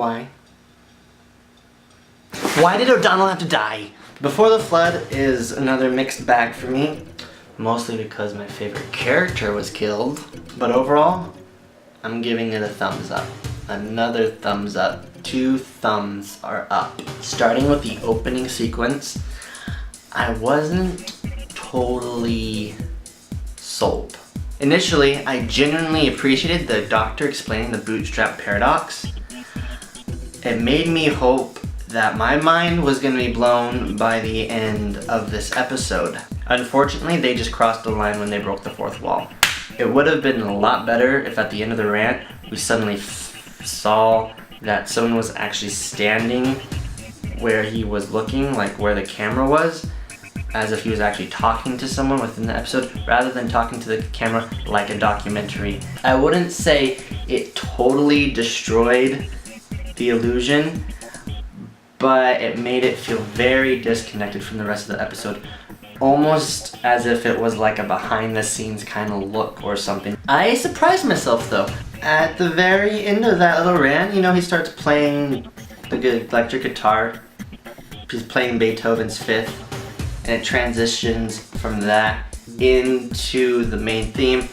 Why? Why did O'Donnell have to die? Before the Flood is another mixed bag for me. Mostly because my favorite character was killed. But overall, I'm giving it a thumbs up. Another thumbs up. 2 thumbs are up. Starting with the opening sequence, I wasn't totally sold. Initially, I genuinely appreciated the doctor explaining the bootstrap paradox. It made me hope that my mind was going to be blown by the end of this episode. Unfortunately, they just crossed the line when they broke the 4th wall. It would have been a lot better if at the end of the rant, we suddenly saw that someone was actually standing where he was looking, like where the camera was, as if he was actually talking to someone within the episode, rather than talking to the camera like a documentary. I wouldn't say it totally destroyed the illusion, but it made it feel very disconnected from the rest of the episode. Almost as if it was like a behind the scenes kind of look or something. I surprised myself though. At the very end of that little rant, you know, he starts playing the electric guitar. He's playing Beethoven's 5th, and it transitions from that into the main theme,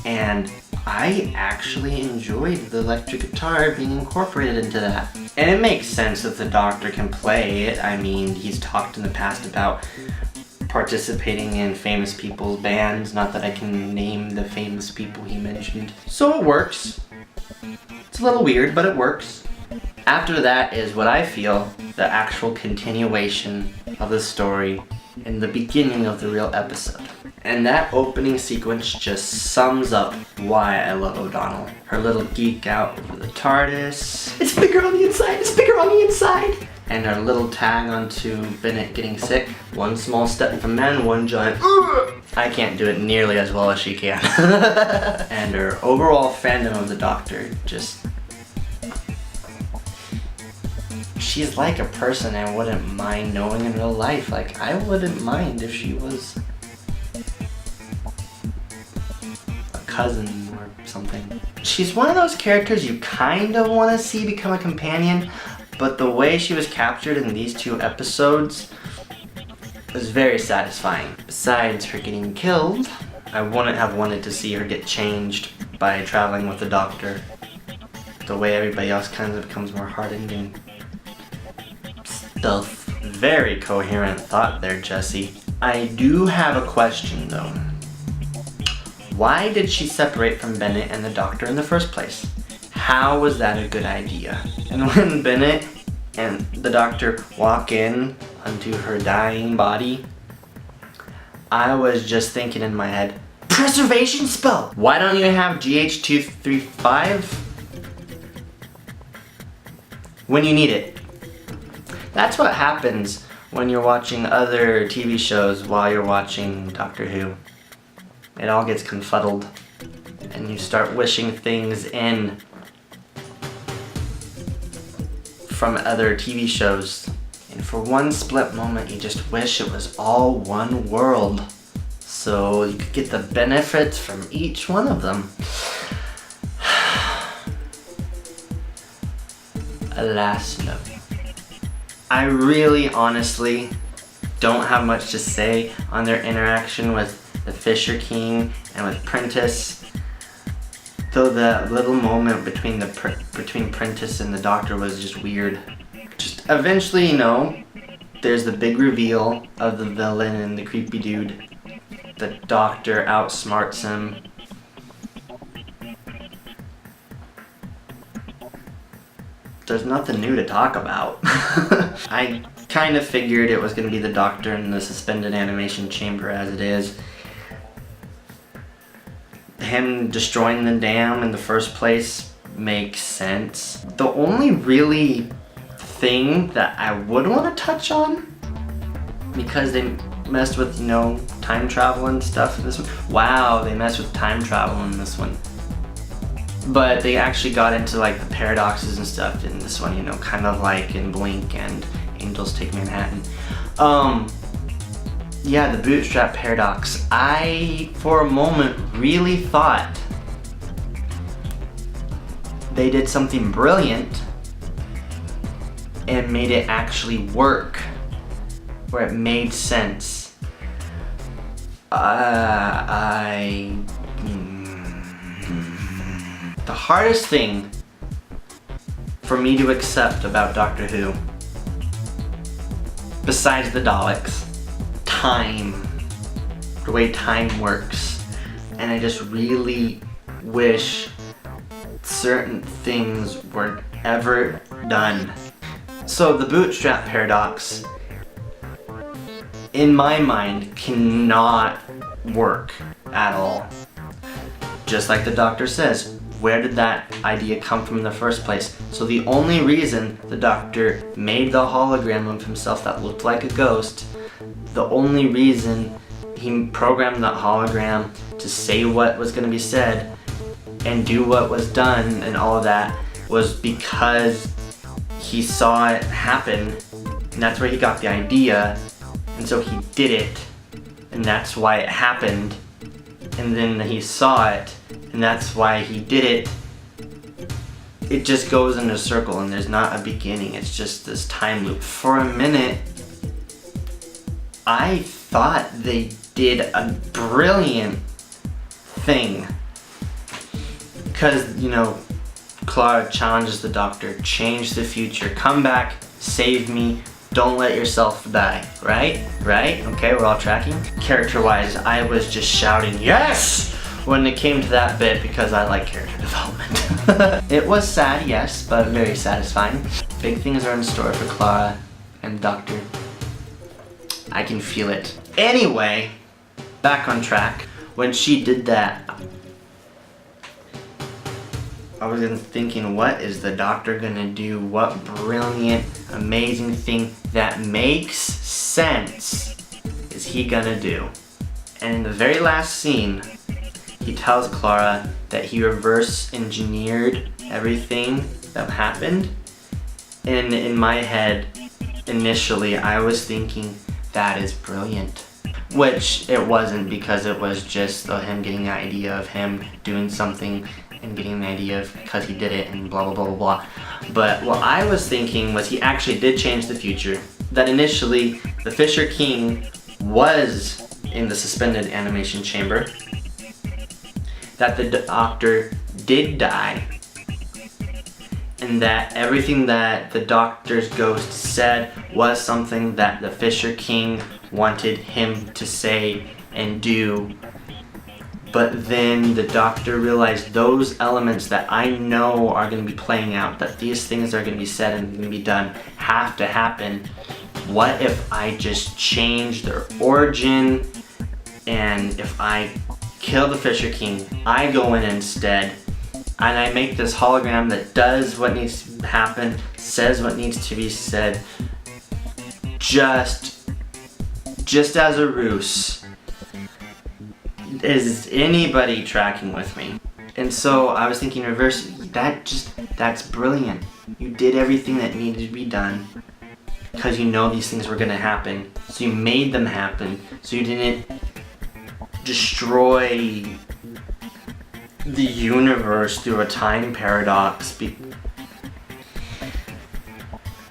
and I actually enjoyed the electric guitar being incorporated into that. And it makes sense that the doctor can play it. I mean, he's talked in the past about participating in famous people's bands, not that I can name the famous people he mentioned. So it works. It's a little weird, but it works. After that is what I feel the actual continuation of the story in the beginning of the real episode. And that opening sequence just sums up why I love O'Donnell. Her little geek out over the TARDIS. It's bigger on the inside, it's bigger on the inside! And her little tag onto Bennett getting sick. One small step for men, one giant I can't do it nearly as well as she can. And her overall fandom of the Doctor, just... she's like a person I wouldn't mind knowing in real life. Like, I wouldn't mind if she was a cousin or something. She's one of those characters you kind of want to see become a companion, but the way she was captured in these 2 episodes was very satisfying. Besides her getting killed, I wouldn't have wanted to see her get changed by traveling with the Doctor. The way everybody else kind of becomes more hardened and stuff. Very coherent thought there, Jesse. I do have a question though. Why did she separate from Bennett and the Doctor in the first place? How was that a good idea? And when Bennett and the Doctor walk in onto her dying body, I was just thinking in my head, preservation spell! Why don't you have GH235 when you need it? That's what happens when you're watching other TV shows while you're watching Doctor Who. It all gets confuddled, and you start wishing things in from other TV shows. And for one split moment, you just wish it was all one world, so you could get the benefits from each one of them. Alas, no. I really, honestly, don't have much to say on their interaction with the Fisher King and with Prentice. Though the little moment between Prentice and the Doctor was just weird. Just eventually, you know, there's the big reveal of the villain and the creepy dude. The Doctor outsmarts him. There's nothing new to talk about. I kind of figured it was going to be the Doctor in the suspended animation chamber as it is. Him destroying the dam in the first place makes sense. The only really thing that I would want to touch on, because they messed with, you know, time travel and stuff in this one. Wow, they messed with time travel in this one. But they actually got into like the paradoxes and stuff in this one, you know, kind of like in Blink and Angels Take Manhattan. Yeah, the bootstrap paradox. I, for a moment, really thought they did something brilliant and made it actually work, where it made sense. The hardest thing for me to accept about Doctor Who, besides the Daleks, time, the way time works. And I just really wish certain things were ever done. So the bootstrap paradox, in my mind, cannot work at all. Just like the Doctor says, where did that idea come from in the first place? So the only reason the Doctor made the hologram of himself that looked like a ghost, the only reason he programmed that hologram to say what was going to be said and do what was done and all of that was because he saw it happen, and that's where he got the idea, and so he did it, and that's why it happened, and then he saw it, and that's why he did it. It just goes in a circle and there's not a beginning, it's just this time loop. For a minute, I thought they did a brilliant thing. Because, you know, Clara challenges the Doctor, change the future, come back, save me, don't let yourself die, right? Right? Okay, we're all tracking. Character-wise, I was just shouting, yes! When it came to that bit because I like character development. It was sad, yes, but very satisfying. Big things are in store for Clara and the Doctor. I can feel it. Anyway, back on track. When she did that, I was thinking, what is the Doctor gonna do? What brilliant, amazing thing that makes sense is he gonna do? And in the very last scene, he tells Clara that he reverse engineered everything that happened. And in my head, initially, I was thinking, that is brilliant. Which it wasn't, because it was just him getting the idea of him doing something and getting the idea of because he did it and blah blah blah blah blah. But what I was thinking was he actually did change the future. That initially the Fisher King was in the suspended animation chamber. That the Doctor did die. And that everything that the Doctor's ghost said was something that the Fisher King wanted him to say and do. But then the Doctor realized those elements that I know are going to be playing out, that these things are going to be said and going to be done, have to happen. What if I just change their origin, and if I kill the Fisher King, I go in instead, and I make this hologram that does what needs to happen, says what needs to be said, just as a ruse. Is anybody tracking with me? And so I was thinking reverse, that's brilliant. You did everything that needed to be done because you know these things were gonna happen. So you made them happen. So you didn't destroy the universe through a time paradox.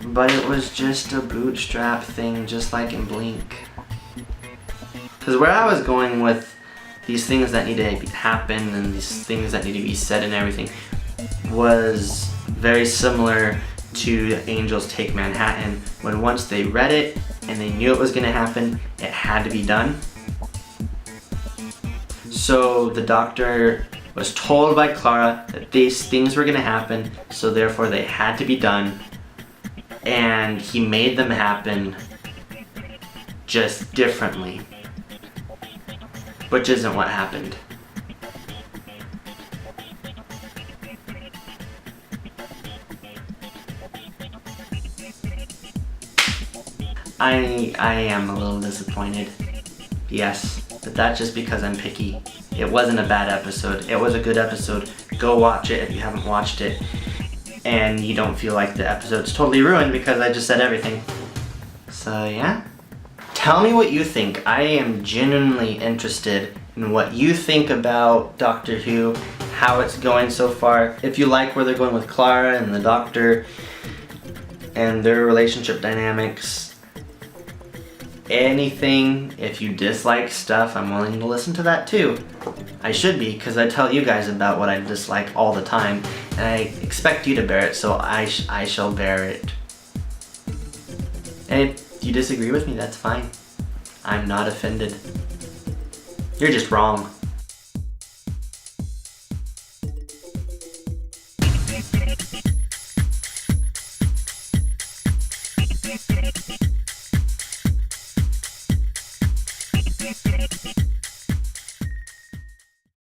But it was just a bootstrap thing, just like in Blink. Because where I was going with these things that need to happen and these things that need to be said and everything was very similar to Angels Take Manhattan, when once they read it and they knew it was going to happen, it had to be done. So the Doctor was told by Clara that these things were going to happen, so therefore they had to be done, and he made them happen just differently. Which isn't what happened. I am a little disappointed. Yes, but that's just because I'm picky. It wasn't a bad episode. It was a good episode. Go watch it if you haven't watched it. And you don't feel like the episode's totally ruined because I just said everything. So yeah. Tell me what you think. I am genuinely interested in what you think about Doctor Who, how it's going so far. If you like where they're going with Clara and the Doctor, and their relationship dynamics. Anything, if you dislike stuff, I'm willing to listen to that too. I should be, because I tell you guys about what I dislike all the time, and I expect you to bear it, so I shall bear it. And if you disagree with me, that's fine. I'm not offended. You're just wrong.